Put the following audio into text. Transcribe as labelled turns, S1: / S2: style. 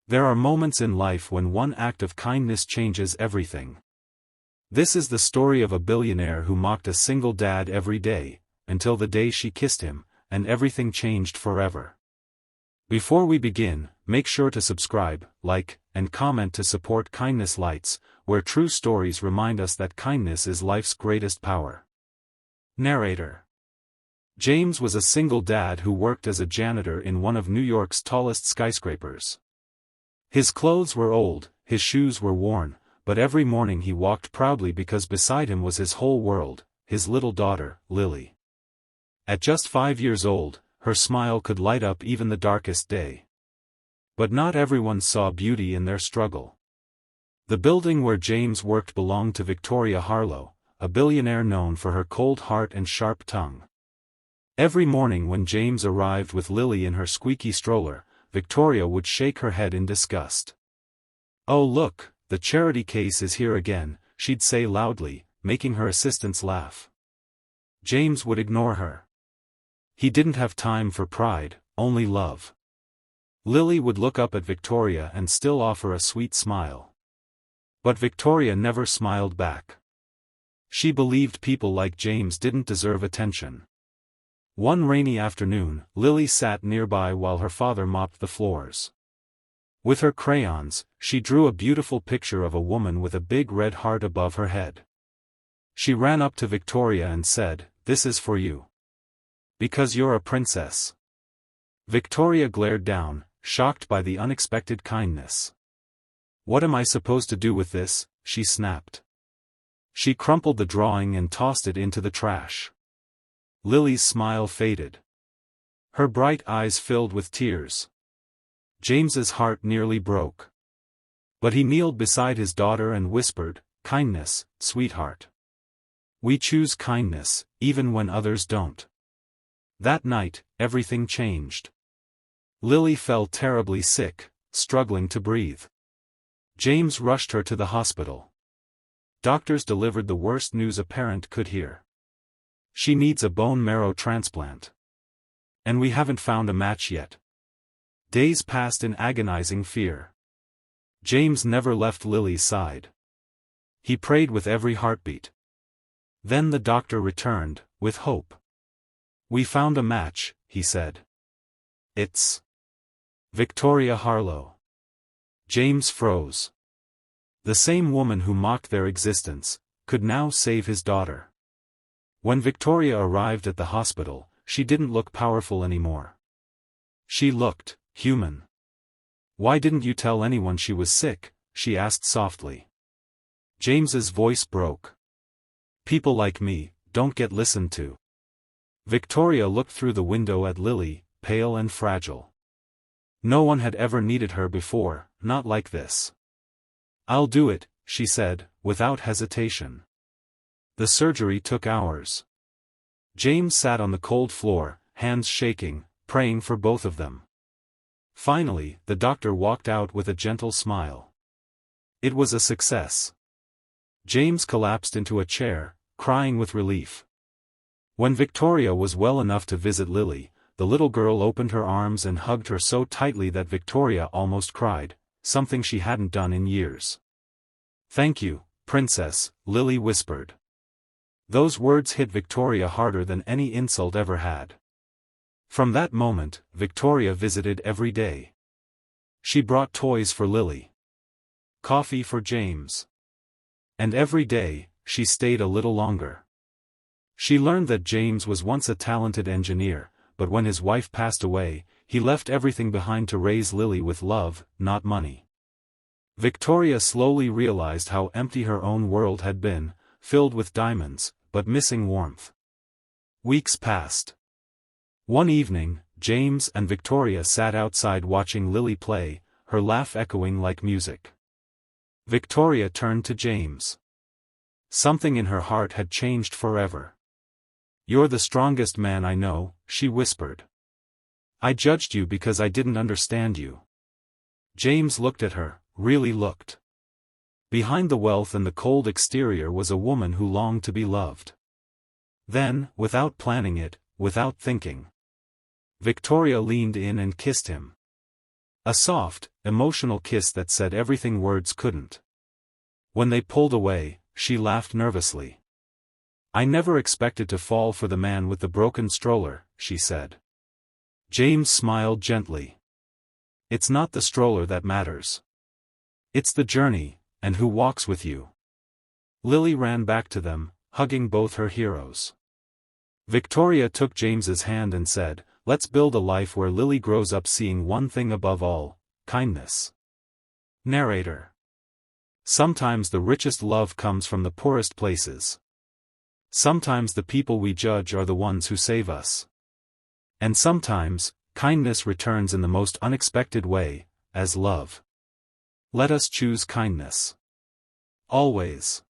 S1: There are moments in life when one act of kindness changes everything. This is the story of a billionaire who mocked a single dad every day, until the day she kissed him, and everything changed forever. Before we begin, make sure to subscribe, like, and comment to support Kindness Lights, where true stories remind us that kindness is life's greatest power. Narrator. James was a single dad who worked as a janitor in one of New York's tallest skyscrapers. His clothes were old, his shoes were worn, but every morning he walked proudly because beside him was his whole world, his little daughter, Lily. At just 5 years old, her smile could light up even the darkest day. But not everyone saw beauty in their struggle. The building where James worked belonged to Victoria Harlow, a billionaire known for her cold heart and sharp tongue. Every morning when James arrived with Lily in her squeaky stroller, Victoria would shake her head in disgust. "Oh look, the charity case is here again," she'd say loudly, making her assistants laugh. James would ignore her. He didn't have time for pride, only love. Lily would look up at Victoria and still offer a sweet smile. But Victoria never smiled back. She believed people like James didn't deserve attention. One rainy afternoon, Lily sat nearby while her father mopped the floors. With her crayons, she drew a beautiful picture of a woman with a big red heart above her head. She ran up to Victoria and said, "This is for you. Because you're a princess." Victoria glared down, shocked by the unexpected kindness. "What am I supposed to do with this?" she snapped. She crumpled the drawing and tossed it into the trash. Lily's smile faded. Her bright eyes filled with tears. James's heart nearly broke. But he kneeled beside his daughter and whispered, "Kindness, sweetheart. We choose kindness, even when others don't." That night, everything changed. Lily fell terribly sick, struggling to breathe. James rushed her to the hospital. Doctors delivered the worst news a parent could hear. "She needs a bone marrow transplant. And we haven't found a match yet." Days passed in agonizing fear. James never left Lily's side. He prayed with every heartbeat. Then the doctor returned, with hope. "We found a match," he said. "It's Victoria Harlow." James froze. The same woman who mocked their existence could now save his daughter. When Victoria arrived at the hospital, she didn't look powerful anymore. She looked human. "Why didn't you tell anyone she was sick?" she asked softly. James's voice broke. "People like me don't get listened to." Victoria looked through the window at Lily, pale and fragile. No one had ever needed her before, not like this. "I'll do it," she said, without hesitation. The surgery took hours. James sat on the cold floor, hands shaking, praying for both of them. Finally, the doctor walked out with a gentle smile. It was a success. James collapsed into a chair, crying with relief. When Victoria was well enough to visit Lily, the little girl opened her arms and hugged her so tightly that Victoria almost cried, something she hadn't done in years. "Thank you, Princess," Lily whispered. Those words hit Victoria harder than any insult ever had. From that moment, Victoria visited every day. She brought toys for Lily. Coffee for James. And every day, she stayed a little longer. She learned that James was once a talented engineer, but when his wife passed away, he left everything behind to raise Lily with love, not money. Victoria slowly realized how empty her own world had been, filled with diamonds, but missing warmth. Weeks passed. One evening, James and Victoria sat outside watching Lily play, her laugh echoing like music. Victoria turned to James. Something in her heart had changed forever. "You're the strongest man I know," she whispered. "I judged you because I didn't understand you." James looked at her, really looked. Behind the wealth and the cold exterior was a woman who longed to be loved. Then, without planning it, without thinking, Victoria leaned in and kissed him. A soft, emotional kiss that said everything words couldn't. When they pulled away, she laughed nervously. "I never expected to fall for the man with the broken stroller," she said. James smiled gently. "It's not the stroller that matters. It's the journey, and who walks with you." Lily ran back to them, hugging both her heroes. Victoria took James's hand and said, "Let's build a life where Lily grows up seeing one thing above all: kindness." Narrator. Sometimes the richest love comes from the poorest places. Sometimes the people we judge are the ones who save us. And sometimes, kindness returns in the most unexpected way, as love. Let us choose kindness. Always.